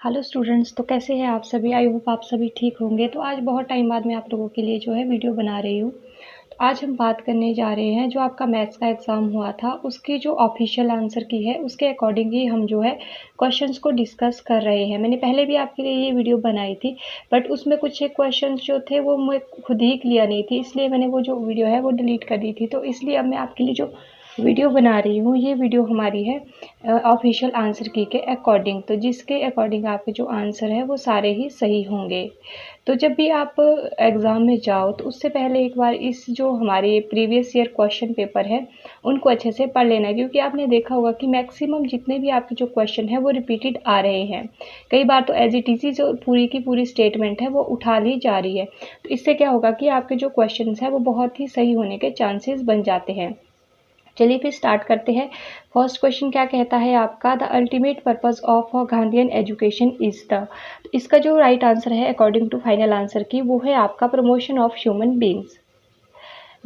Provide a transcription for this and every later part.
Hello students, तो कैसे हैं आप सभी। आई होप आप सभी ठीक होंगे। तो आज बहुत टाइम बाद मैं आप लोगों के लिए जो है वीडियो बना रही हूँ। तो आज हम बात करने जा रहे हैं जो आपका मैथ्स का एग्ज़ाम हुआ था उसकी जो ऑफिशियल आंसर की है उसके अकॉर्डिंग ही हम जो है क्वेश्चंस को डिस्कस कर रहे हैं। मैंने पहले भी आपके लिए ये वीडियो बनाई थी, बट उसमें कुछ एक क्वेश्चंस जो थे वो मैं खुद ही क्लियर नहीं थी, इसलिए मैंने वो जो वीडियो है वो डिलीट कर दी थी। तो इसलिए अब मैं आपके लिए जो वीडियो बना रही हूँ ये वीडियो हमारी है ऑफिशियल आंसर की के अकॉर्डिंग। तो जिसके अकॉर्डिंग आपके जो आंसर है वो सारे ही सही होंगे। तो जब भी आप एग्ज़ाम में जाओ तो उससे पहले एक बार इस जो हमारे प्रीवियस ईयर क्वेश्चन पेपर है उनको अच्छे से पढ़ लेना, क्योंकि आपने देखा होगा कि मैक्सिमम जितने भी आपके जो क्वेश्चन है वो रिपीटेड आ रहे हैं। कई बार तो एज इट इज़ जो पूरी की पूरी स्टेटमेंट है वो उठा ली जा रही है। तो इससे क्या होगा कि आपके जो क्वेश्चन है वो बहुत ही सही होने के चांसेस बन जाते हैं। चलिए फिर स्टार्ट करते हैं। फर्स्ट क्वेश्चन क्या कहता है आपका, the ultimate purpose of Gandhian education is the. तो इसका जो राइट आंसर है अकॉर्डिंग टू फाइनल आंसर की वो है आपका promotion of human beings.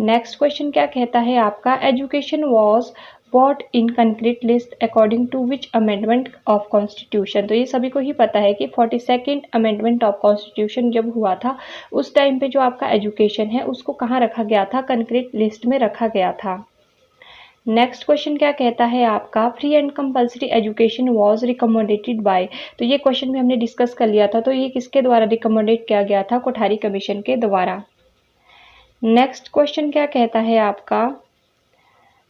Next question क्या कहता है आपका, education was bought in concrete list according to which amendment of constitution. तो ये सभी को ही पता है कि 42nd अमेंडमेंट ऑफ कॉन्स्टिट्यूशन जब हुआ था उस टाइम पे जो आपका एजुकेशन है उसको कहाँ रखा गया था, कंक्रीट लिस्ट में रखा गया था। नेक्स्ट क्वेश्चन क्या कहता है आपका, free and compulsory education was recommended by. तो ये क्वेश्चन भी हमने डिस्कस कर लिया था। तो ये किसके द्वारा रिकमेंडेड किया गया था, कोठारी कमीशन के द्वारा। नेक्स्ट क्वेश्चन क्या कहता है आपका,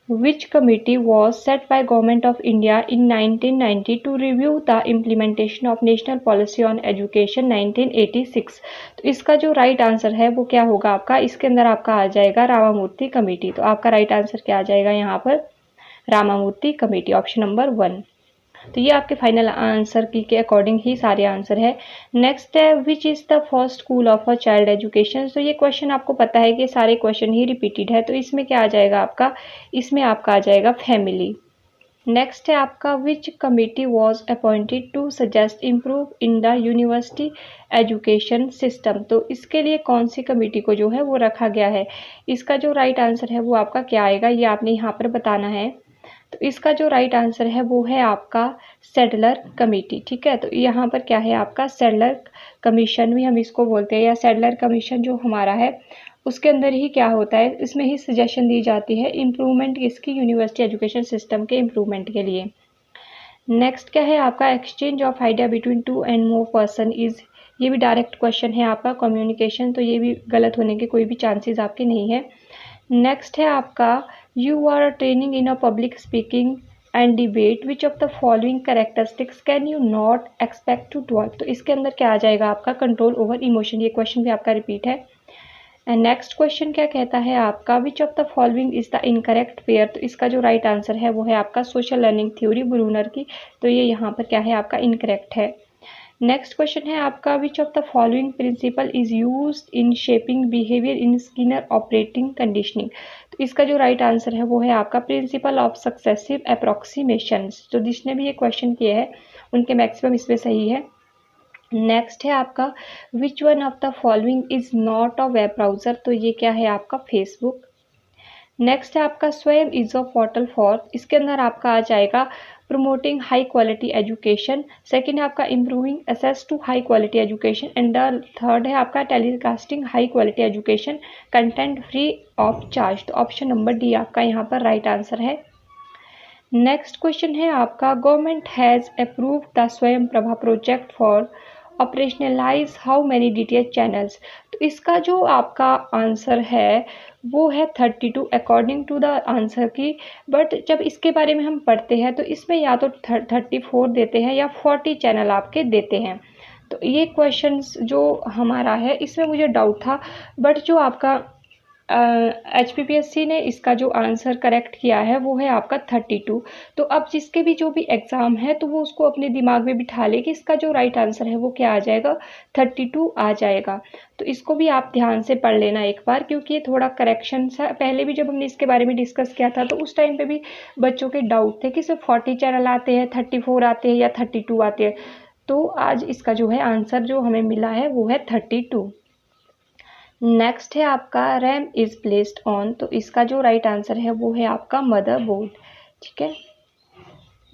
विच committee was set by Government of India in 1990 to review the implementation of National Policy on Education 1986। तो इसका जो राइट आंसर है वो क्या होगा आपका, इसके अंदर आपका आ जाएगा रामामूर्ति कमेटी। तो आपका राइट आंसर क्या आ जाएगा यहाँ पर, रामामूर्ति कमेटी, ऑप्शन नंबर 1। तो ये आपके फाइनल आंसर की के अकॉर्डिंग ही सारे आंसर है। नेक्स्ट है, which is the first school of a child education. तो ये क्वेश्चन आपको पता है कि सारे क्वेश्चन ही रिपीटेड है। तो इसमें क्या आ जाएगा आपका, इसमें आपका आ जाएगा फैमिली। नेक्स्ट है आपका, which committee was appointed to suggest improve in the university education system. तो इसके लिए कौन सी कमेटी को जो है वो रखा गया है। इसका जो राइट आंसर है वो आपका क्या आएगा, ये आपने यहाँ पर बताना है। तो इसका जो राइट आंसर है वो है आपका सैडलर कमेटी। ठीक है, तो यहाँ पर क्या है आपका सैडलर कमीशन भी हम इसको बोलते हैं, या सैडलर कमीशन जो हमारा है उसके अंदर ही क्या होता है, इसमें ही सजेशन दी जाती है इम्प्रूवमेंट इसकी यूनिवर्सिटी एजुकेशन सिस्टम के इम्प्रूवमेंट के लिए। नेक्स्ट क्या है आपका, exchange of idea between two and more person is. ये भी डायरेक्ट क्वेश्चन है आपका, कम्युनिकेशन। तो ये भी गलत होने के कोई भी चांसेस आपके नहीं है। नेक्स्ट है आपका, you are training in a public speaking and debate, which of the following characteristics can you not expect to develop. तो इसके अंदर क्या आ जाएगा आपका, कंट्रोल ओवर इमोशन। ये क्वेश्चन भी आपका रिपीट है। एंड नेक्स्ट क्वेश्चन क्या कहता है आपका, which of the following is the incorrect pair. तो इसका जो राइट आंसर है वो है आपका सोशल लर्निंग थ्योरी ब्रूनर की। तो ये यहाँ पर क्या है आपका इनकरेक्ट है। नेक्स्ट क्वेश्चन है आपका, which of the following principle is used in shaping behaviour in Skinner operating conditioning. तो इसका जो राइट आंसर है वो है आपका प्रिंसिपल ऑफ सक्सेसिव अप्रोक्सीमेशंस। तो जिसने भी ये क्वेश्चन किए हैं उनके मैक्सिमम इसमें सही है। नेक्स्ट है आपका, which one of the following is not a web browser. तो ये क्या है आपका फेसबुक। नेक्स्ट है आपका, स्वयं इज अ पोर्टल फॉर। इसके अंदर आपका आ जाएगा promoting high quality education. Second है आपका, improving access to high quality education. And the third है आपका, telecasting high quality education content free of charge. तो ऑप्शन नंबर डी आपका यहाँ पर राइट आंसर है। नेक्स्ट क्वेश्चन है आपका, government has approved the Swayam Prabha project for operationalize how many DTH channels. तो इसका जो आपका आंसर है वो है 32 अकॉर्डिंग टू द आंसर की। बट जब इसके बारे में हम पढ़ते हैं तो इसमें या तो 34 देते हैं या 40 चैनल आपके देते हैं। तो ये क्वेश्चंस जो हमारा है इसमें मुझे डाउट था, बट जो आपका HPPSC ने इसका जो आंसर करेक्ट किया है वो है आपका 32। तो अब जिसके भी जो भी एग्ज़ाम है तो वो उसको अपने दिमाग में बिठा ले कि इसका जो राइट आंसर है वो क्या आ जाएगा, 32 आ जाएगा। तो इसको भी आप ध्यान से पढ़ लेना एक बार, क्योंकि ये थोड़ा करेक्शन सा, पहले भी जब हमने इसके बारे में डिस्कस किया था तो उस टाइम पे भी बच्चों के डाउट थे कि सिर्फ 40 चैनल आते हैं, 34 आते हैं या 32 आते हैं। तो आज इसका जो है आंसर जो हमें मिला है वो है 32। नेक्स्ट है आपका, रैम इज़ प्लेस्ड ऑन। तो इसका जो राइट आंसर है वो है आपका मदरबोर्ड। ठीक है।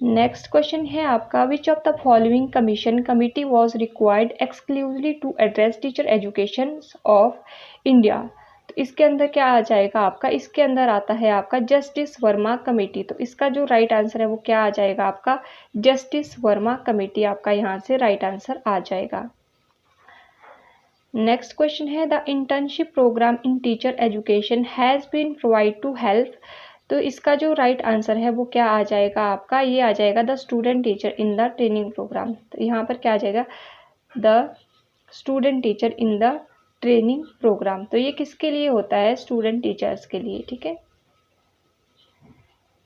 नेक्स्ट क्वेश्चन है आपका, which of the following commission committee was required exclusively to address teacher education of India. तो इसके अंदर क्या आ जाएगा आपका, इसके अंदर आता है आपका जस्टिस वर्मा कमेटी। तो इसका जो राइट आंसर है वो क्या आ जाएगा आपका, जस्टिस वर्मा कमेटी आपका यहाँ से राइट आंसर आ जाएगा। नेक्स्ट क्वेश्चन है, the internship programme in teacher education has been provide to help. तो इसका जो राइट आंसर है वो क्या आ जाएगा आपका, ये आ जाएगा the student teacher in the training programme. तो यहाँ पर क्या आ जाएगा, the student teacher in the training programme. तो ये किसके लिए होता है, स्टूडेंट टीचर्स के लिए, ठीक है।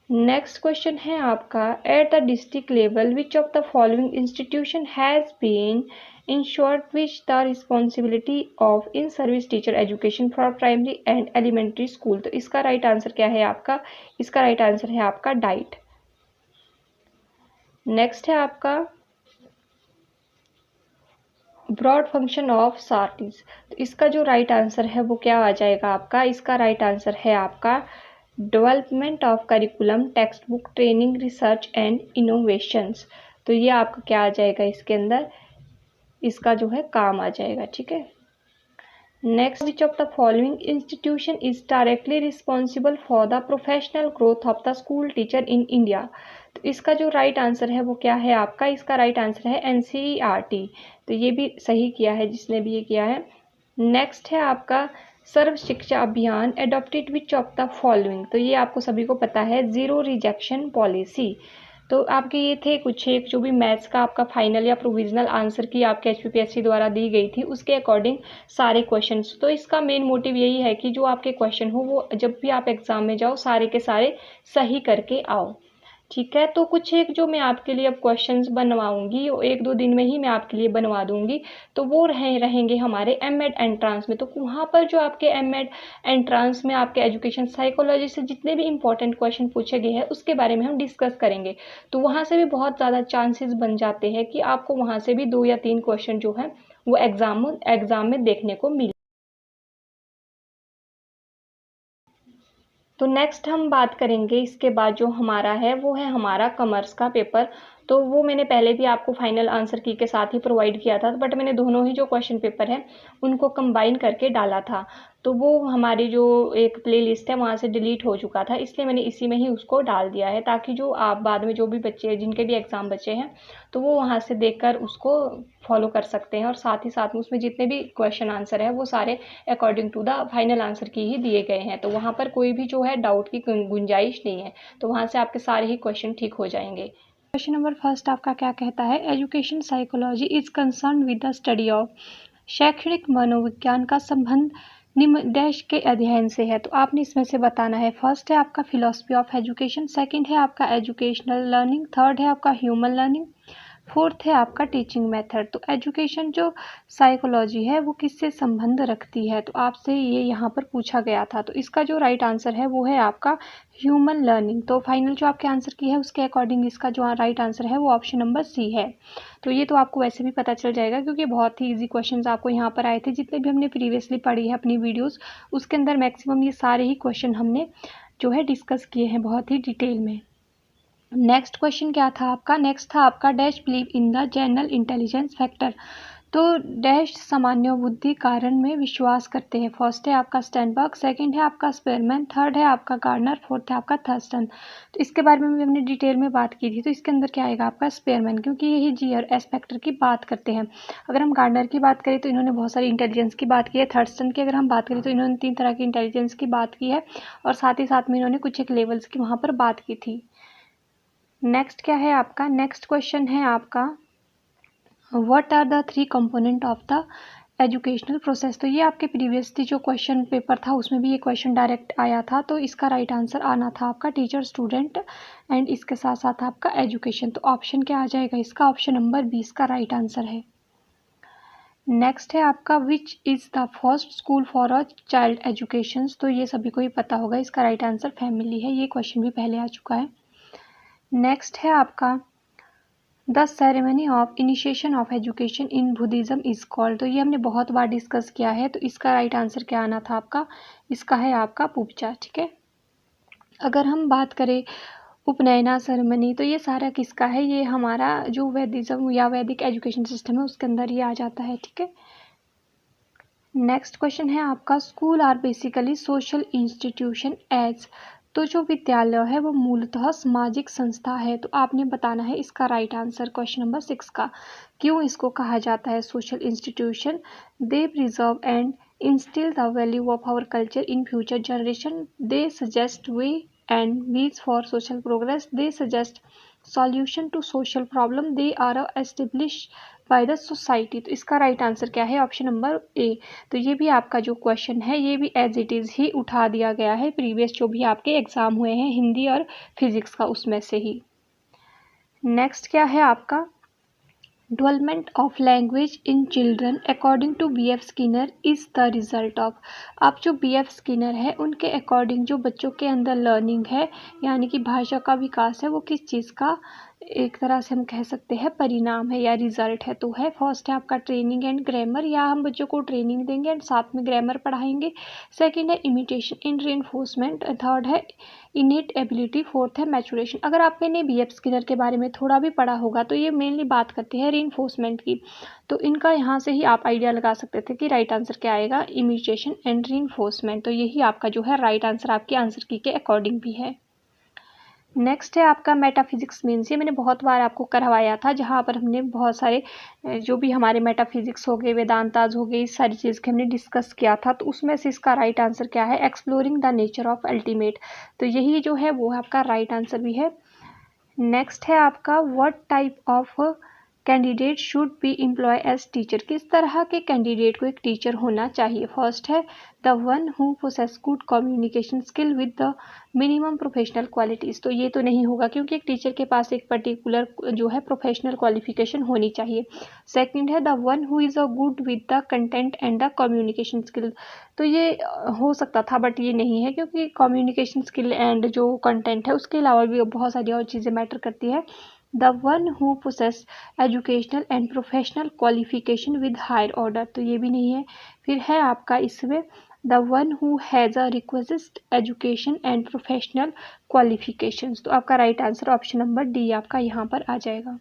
नेक्स्ट क्वेश्चन है आपका, at the district level which of the following institution has been insured which the responsibility of in service teacher education for primary and elementary school. तो इसका राइट आंसर क्या है आपका, इसका राइट आंसर है आपका डाइट। नेक्स्ट है आपका, ब्रॉड फंक्शन ऑफ सार्टीज। तो इसका जो राइट आंसर है वो क्या आ जाएगा आपका, इसका राइट आंसर है आपका development of curriculum, text book, training, research and innovations. तो ये आपका क्या आ जाएगा, इसके अंदर इसका जो है काम आ जाएगा, ठीक है। Next, which of the following institution is directly responsible for the professional growth of the school teacher in India. तो इसका जो राइट आंसर है वो क्या है आपका, इसका राइट आंसर है NCERT। तो ये भी सही किया है जिसने भी ये किया है। नेक्स्ट है आपका, सर्व शिक्षा अभियान adopted which of the following. तो ये आपको सभी को पता है, जीरो रिजेक्शन पॉलिसी। तो आपके ये थे कुछ एक जो भी मैथ्स का आपका फाइनल या प्रोविजनल आंसर की आपके HPPSC द्वारा दी गई थी उसके अकॉर्डिंग सारे क्वेश्चंस। तो इसका मेन मोटिव यही है कि जो आपके क्वेश्चन हो वो जब भी आप एग्जाम में जाओ सारे के सारे सही करके आओ, ठीक है। तो कुछ एक जो मैं आपके लिए अब क्वेश्चंस बनवाऊंगी, एक दो दिन में ही मैं आपके लिए बनवा दूंगी। तो वो रहेंगे हमारे एमएड एंट्रांस में। तो वहाँ पर जो आपके एमएड एंट्रांस में आपके एजुकेशन साइकोलॉजी से जितने भी इंपॉर्टेंट क्वेश्चन पूछे गए हैं उसके बारे में हम डिस्कस करेंगे। तो वहाँ से भी बहुत ज़्यादा चांसेस बन जाते हैं कि आपको वहाँ से भी 2 या 3 क्वेश्चन जो है वो एग्जाम में देखने को मिले। तो नेक्स्ट हम बात करेंगे इसके बाद जो हमारा है वो है हमारा कॉमर्स का पेपर। तो वो मैंने पहले भी आपको फाइनल आंसर की के साथ ही प्रोवाइड किया था, बट मैंने दोनों ही जो क्वेश्चन पेपर है उनको कंबाइन करके डाला था। तो वो हमारी जो एक प्लेलिस्ट है वहाँ से डिलीट हो चुका था, इसलिए मैंने इसी में ही उसको डाल दिया है ताकि जो आप बाद में जो भी बच्चे जिनके भी एग्ज़ाम बचे हैं तो वो वहाँ से देखकर उसको फॉलो कर सकते हैं। और साथ ही साथ में उसमें जितने भी क्वेश्चन आंसर है वो सारे according to the final answer की ही दिए गए हैं। तो वहाँ पर कोई भी जो है डाउट की गुंजाइश नहीं है। तो वहाँ से आपके सारे ही क्वेश्चन ठीक हो जाएंगे। क्वेश्चन नंबर फर्स्ट आपका क्या कहता है, education psychology is concern with the study of. शैक्षणिक मनोविज्ञान का संबंध निम्न डैश के अध्ययन से है। तो आपने इसमें से बताना है। फर्स्ट है आपका फिलॉसफी ऑफ एजुकेशन, सेकंड है आपका एजुकेशनल लर्निंग, थर्ड है आपका ह्यूमन लर्निंग, फोर्थ है आपका टीचिंग मेथड। तो एजुकेशन जो साइकोलॉजी है वो किससे संबंध रखती है, तो आपसे ये यहाँ पर पूछा गया था। तो इसका जो राइट आंसर है वो है आपका ह्यूमन लर्निंग। तो फाइनल जो आपके आंसर की है उसके अकॉर्डिंग इसका जो राइट आंसर है वो ऑप्शन नंबर सी है। तो ये तो आपको वैसे भी पता चल जाएगा क्योंकि बहुत ही ईजी क्वेश्चंस आपको यहाँ पर आए थे। जितने भी हमने प्रीवियसली पढ़ी है अपनी वीडियोस उसके अंदर मैक्सिमम ये सारे ही क्वेश्चन हमने जो है डिस्कस किए हैं बहुत ही डिटेल में। नेक्स्ट क्वेश्चन क्या था आपका, नेक्स्ट था आपका dash believe in the general intelligence factor. तो डैश सामान्य बुद्धि कारण में विश्वास करते हैं। फर्स्ट है आपका स्टैनबर्ग, सेकंड है आपका स्पेरमैन, थर्ड है आपका गार्डनर, फोर्थ है आपका थर्स्टन। तो इसके बारे में भी हमने डिटेल में बात की थी। तो इसके अंदर क्या आएगा आपका स्पेरमैन, क्योंकि यही GRS फैक्टर की बात करते हैं। अगर हम गार्डनर की बात करें तो इन्होंने बहुत सारी इंटेलिजेंस की बात की है। थर्स्टन की अगर हम बात करें तो इन्होंने 3 तरह की इंटेलिजेंस की बात की है और साथ ही साथ में इन्होंने कुछ एक लेवल्स की वहाँ पर बात की थी। नेक्स्ट क्या है आपका, नेक्स्ट क्वेश्चन है आपका what are the 3 component of the educational process. तो ये आपके प्रीवियसली जो क्वेश्चन पेपर था उसमें भी ये क्वेश्चन डायरेक्ट आया था। तो इसका राइट आंसर आना था आपका टीचर, स्टूडेंट एंड इसके साथ साथ आपका एजुकेशन। तो ऑप्शन क्या आ जाएगा इसका, ऑप्शन नंबर 20 का राइट आंसर है। नेक्स्ट है आपका which is the first school for a child education. तो ये सभी को ही पता होगा, इसका राइट आंसर फैमिली है। ये क्वेश्चन भी पहले आ चुका है। नेक्स्ट है आपका the ceremony of initiation of education in Buddhism is called. तो ये हमने बहुत बार डिस्कस किया है। तो इसका राइट आंसर क्या आना था आपका, इसका है आपका पुपचा, ठीक है। अगर हम बात करें उपनयना सेरेमनी, तो ये सारा किसका है, ये हमारा जो वैदिज्म या वैदिक एजुकेशन सिस्टम है उसके अंदर ये आ जाता है। ठीक है, नेक्स्ट क्वेश्चन है आपका, school are basically social institution as, तो जो विद्यालय है वो मूलतः सामाजिक संस्था है। तो आपने बताना है इसका राइट आंसर क्वेश्चन नंबर 6 का, क्यों इसको कहा जाता है social institution. They preserve and instil the value of our culture in future generation, they suggest way and means for social progress, they suggest solution to social problem, they are establish by the society. तो इसका right answer क्या है, option number A. तो ये भी आपका जो question है ये भी एज इट इज़ ही उठा दिया गया है प्रीवियस जो भी आपके एग्जाम हुए हैं हिंदी और फिजिक्स का, उसमें से ही। नेक्स्ट क्या है आपका, development of language in children according to BF Skinner is the result of. अब जो BF स्किनर है उनके अकॉर्डिंग जो बच्चों के अंदर लर्निंग है यानी कि भाषा का विकास है वो किस चीज़ का एक तरह से हम कह सकते हैं परिणाम है या रिजल्ट है। तो है फर्स्ट है आपका ट्रेनिंग एंड ग्रामर, या हम बच्चों को ट्रेनिंग देंगे एंड साथ में ग्रामर पढ़ाएंगे। सेकंड है इमिटेशन एंड रीइंफोर्समेंट, थर्ड है इनेट एबिलिटी, फोर्थ है मैचुरेशन। अगर आपने BF स्किनर के बारे में थोड़ा भी पढ़ा होगा तो ये मेनली बात करते हैं रीइंफोर्समेंट की। तो इनका यहाँ से ही आप आइडिया लगा सकते थे कि राइट आंसर क्या आएगा, इमिटेशन एंड रीइंफोर्समेंट। तो यही आपका जो है राइट आंसर आपके आंसर की के अकॉर्डिंग भी है। नेक्स्ट है आपका मेटाफिजिक्स मीन्स, ये मैंने बहुत बार आपको करवाया था जहाँ पर हमने बहुत सारे जो भी हमारे मेटाफिजिक्स हो गए, वेदांताज हो गए, इस सारी चीज़ के हमने डिस्कस किया था। तो उसमें से इसका राइट आंसर क्या है, exploring the nature of ultimate. तो यही जो है वो आपका राइट आंसर भी है। नेक्स्ट है आपका, what type of candidate should be employ as teacher, किस तरह के कैंडिडेट को एक टीचर होना चाहिए। फर्स्ट है the one who possess good communication skill with the minimum professional qualities. तो ये तो नहीं होगा क्योंकि एक टीचर के पास एक पर्टिकुलर जो है प्रोफेशनल क्वालिफिकेशन होनी चाहिए। सेकंड है the one who is a good with the content and the communication skill. तो ये हो सकता था बट ये नहीं है क्योंकि कम्युनिकेशन स्किल एंड जो कंटेंट है उसके अलावा भी बहुत सारी और चीज़ें मैटर करती है। The one who possess educational and professional qualification with higher order, तो ये भी नहीं है। फिर है आपका इसमें the one who has a request education and professional qualifications. तो आपका right answer option number D आपका यहाँ पर आ जाएगा।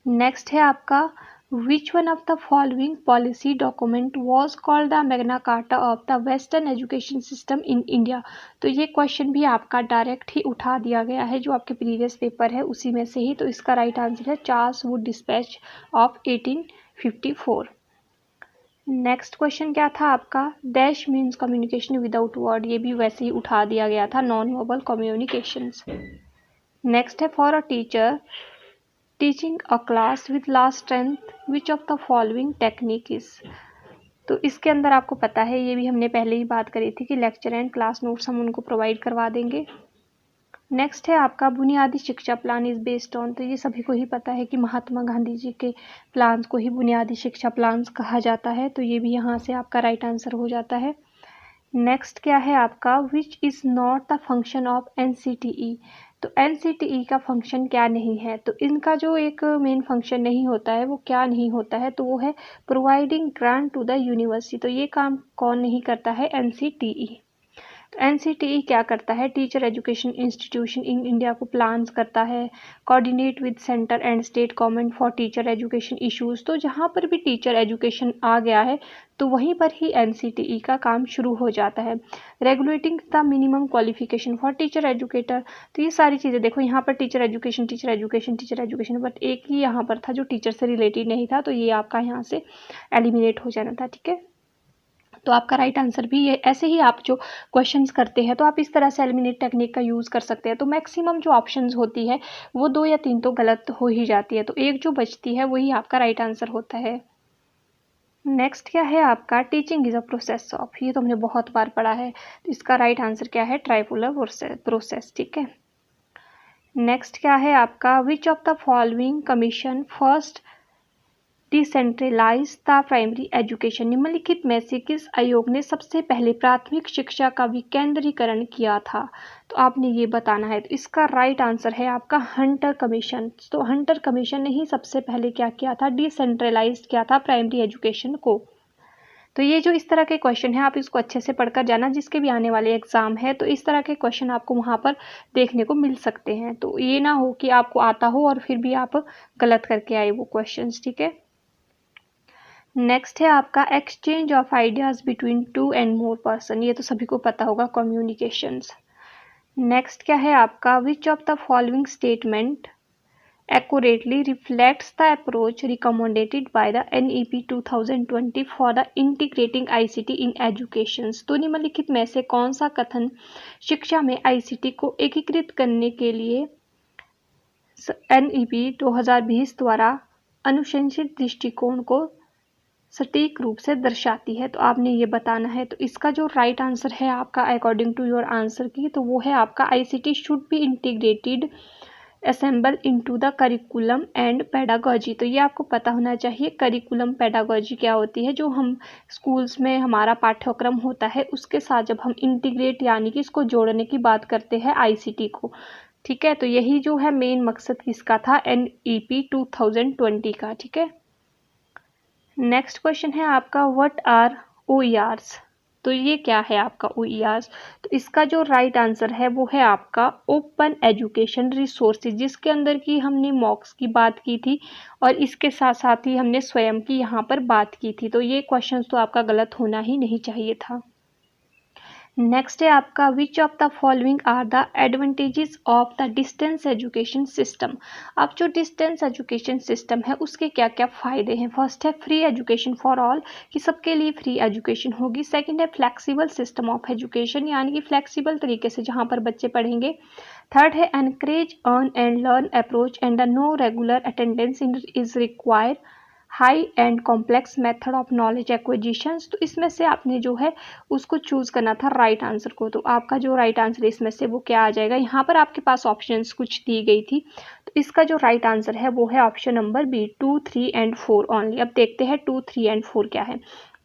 नेक्स्ट है आपका, which one of the following policy document was called the Magna Carta of the western education system in India. तो ये क्वेश्चन भी आपका डायरेक्ट ही उठा दिया गया है जो आपके प्रीवियस पेपर है उसी में से ही। तो इसका राइट आंसर है Charles Wood dispatch of 1854। Next question क्या था आपका, dash means communication without word, ये भी वैसे ही उठा दिया गया था, नॉन वर्बल कम्युनिकेशंस। नेक्स्ट है, for a teacher teaching a class with last strength which of the following technique is. तो इसके अंदर आपको पता है ये भी हमने पहले ही बात करी थी कि लेक्चर एंड क्लास नोट्स हम उनको प्रोवाइड करवा देंगे। नेक्स्ट है आपका, बुनियादी शिक्षा प्लान इज बेस्ड ऑन, तो ये सभी को ही पता है कि महात्मा गांधी जी के प्लान्स को ही बुनियादी शिक्षा प्लान्स कहा जाता है। तो ये भी यहाँ से आपका राइट आंसर हो जाता है। नेक्स्ट क्या है आपका, which is not the function of NCTE। तो NCTE का फंक्शन क्या नहीं है, तो इनका जो एक मेन फंक्शन नहीं होता है वो क्या नहीं होता है, तो वो है providing grant to the university. तो ये काम कौन नहीं करता है, NCTE। तो NCTE क्या करता है, teacher education institution in India को प्लान्स करता है, coordinate with centre and state government for teacher education issues. तो जहाँ पर भी टीचर एजुकेशन आ गया है तो वहीं पर ही NCTE का काम शुरू हो जाता है। Regulating the minimum qualification for teacher educator, तो ये सारी चीज़ें देखो यहाँ पर teacher education teacher education teacher education, but एक ही यहाँ पर था जो टीचर से रिलेटेड नहीं था, तो ये आपका यहाँ से एलिमिनेट हो जाना था। ठीक है, तो आपका राइट आंसर भी ये, ऐसे ही आप जो क्वेश्चंस करते हैं तो आप इस तरह से एलिमिनेट टेक्निक का यूज़ कर सकते हैं। तो मैक्सिमम जो ऑप्शंस होती है वो 2 या 3 तो गलत हो ही जाती है, तो एक जो बचती है वही आपका राइट आंसर होता है। नेक्स्ट क्या है आपका, teaching is a process of, ये तो हमने बहुत बार पढ़ा है। तो इसका राइट आंसर क्या है, ट्राइपोलर प्रोसेस। ठीक है, नेक्स्ट क्या है आपका, which of the following commission first decentralize the primary education. निम्नलिखित में से किस आयोग ने सबसे पहले प्राथमिक शिक्षा का विकेंद्रीकरण किया था। तो आपने ये बताना है। तो इसका राइट आंसर है आपका हंटर कमीशन। तो हंटर कमीशन ने ही सबसे पहले क्या किया था, डिसेंट्रलाइज किया था प्राइमरी एजुकेशन को। तो ये जो इस तरह के क्वेश्चन है, आप इसको अच्छे से पढ़कर जाना, जिसके भी आने वाले एग्जाम है तो इस तरह के क्वेश्चन आपको वहाँ पर देखने को मिल सकते हैं। तो ये ना हो कि आपको आता हो और फिर भी आप गलत करके आए वो क्वेश्चंस, ठीक है। नेक्स्ट है आपका exchange of ideas between 2 and more person, ये तो सभी को पता होगा, कम्युनिकेशंस। नेक्स्ट क्या है आपका, which of the following statement accurately reflects the approach recommended by the NEP 2020 for the integrating ICT in education। तो निम्नलिखित में से कौन सा कथन शिक्षा में ICT को एकीकृत करने के लिए NEP 2020 द्वारा अनुशंसित दृष्टिकोण को सटीक रूप से दर्शाती है। तो आपने ये बताना है। तो इसका जो राइट आंसर है आपका अकॉर्डिंग टू योर आंसर की, तो वो है आपका ICT should be integrated assemble into the curriculum and pedagogy. तो ये आपको पता होना चाहिए करिकुलम पेडागोजी क्या होती है। जो हम स्कूल्स में हमारा पाठ्यक्रम होता है उसके साथ जब हम इंटीग्रेट यानी कि इसको जोड़ने की बात करते हैं ICT को, ठीक है। तो यही जो है मेन मकसद किसका था, NEP 2020 का, ठीक है। नेक्स्ट क्वेश्चन है आपका, व्हाट आर OERs। तो ये क्या है आपका OERs। तो इसका जो राइट आंसर है वो है आपका ओपन एजुकेशन रिसोर्सेज, जिसके अंदर की हमने मॉक्स की बात की थी और इसके साथ साथ ही हमने स्वयं की यहाँ पर बात की थी। तो ये क्वेश्चन तो आपका गलत होना ही नहीं चाहिए था। नेक्स्ट है आपका, which of the following are the advantages of the distance education system. अब जो डिस्टेंस एजुकेशन सिस्टम है उसके क्या क्या फ़ायदे हैं। फर्स्ट है फ्री एजुकेशन फॉर ऑल, कि सबके लिए फ्री एजुकेशन होगी। सेकंड है फ्लेक्सिबल सिस्टम ऑफ एजुकेशन, यानी कि फ्लेक्सिबल तरीके से जहाँ पर बच्चे पढ़ेंगे। थर्ड है encourage earn and learn approach and the no regular attendance is required high and complex method of knowledge acquisitions. तो इसमें से आपने जो है उसको चूज़ करना था राइट आंसर को। तो आपका जो राइट आंसर है इसमें से वो क्या आ जाएगा, यहाँ पर आपके पास ऑप्शंस कुछ दी गई थी। तो इसका जो राइट आंसर है वो है option number B, 2, 3 and 4 only. अब देखते हैं 2, 3 एंड 4 क्या है।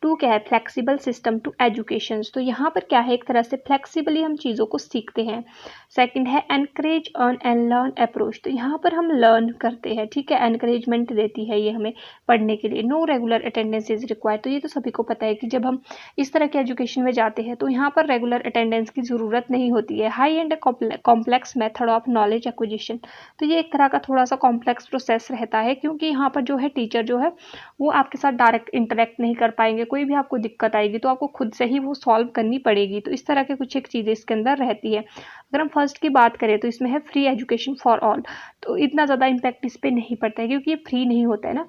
2 क्या है, फ्लेक्सिबल सिस्टम टू एजुकेशन। तो यहाँ पर क्या है, एक तरह से फ्लेक्सिबली हम चीज़ों को सीखते हैं। सेकंड है encourage earn and learn approach, तो यहाँ पर हम लर्न करते हैं, ठीक है, एनकरेजमेंट देती है ये हमें पढ़ने के लिए। No regular attendance is required, तो ये तो सभी को पता है कि जब हम इस तरह के एजुकेशन में जाते हैं तो यहाँ पर रेगुलर अटेंडेंस की ज़रूरत नहीं होती है। High and complex method of knowledge acquisition, तो ये एक तरह का थोड़ा सा कॉम्प्लेक्स प्रोसेस रहता है, क्योंकि यहाँ पर जो है टीचर जो है वो आपके साथ डायरेक्ट इंटरेक्ट नहीं कर पाएंगे। कोई भी आपको दिक्कत आएगी तो आपको खुद से ही वो सॉल्व करनी पड़ेगी। तो इस तरह के कुछ एक चीज़ें इसके अंदर रहती है। अगर हम फर्स्ट की बात करें तो इसमें है फ्री एजुकेशन फॉर ऑल, तो इतना ज़्यादा इम्पैक्ट इस पर नहीं पड़ता है क्योंकि ये फ्री नहीं होता है ना।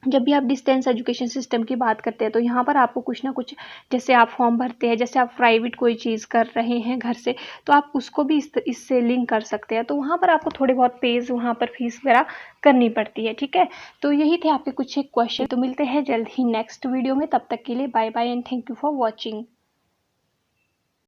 जब भी आप डिस्टेंस एजुकेशन सिस्टम की बात करते हैं तो यहाँ पर आपको कुछ ना कुछ, जैसे आप फॉर्म भरते हैं, जैसे आप प्राइवेट कोई चीज़ कर रहे हैं घर से, तो आप उसको भी इससे लिंक कर सकते हैं। तो वहाँ पर आपको थोड़े बहुत पेज वहाँ पर फीस वगैरह करनी पड़ती है, ठीक है। तो यही थे आपके कुछ एक क्वेश्चन। तो मिलते हैं जल्द ही नेक्स्ट वीडियो में, तब तक के लिए bye bye and thank you for watching.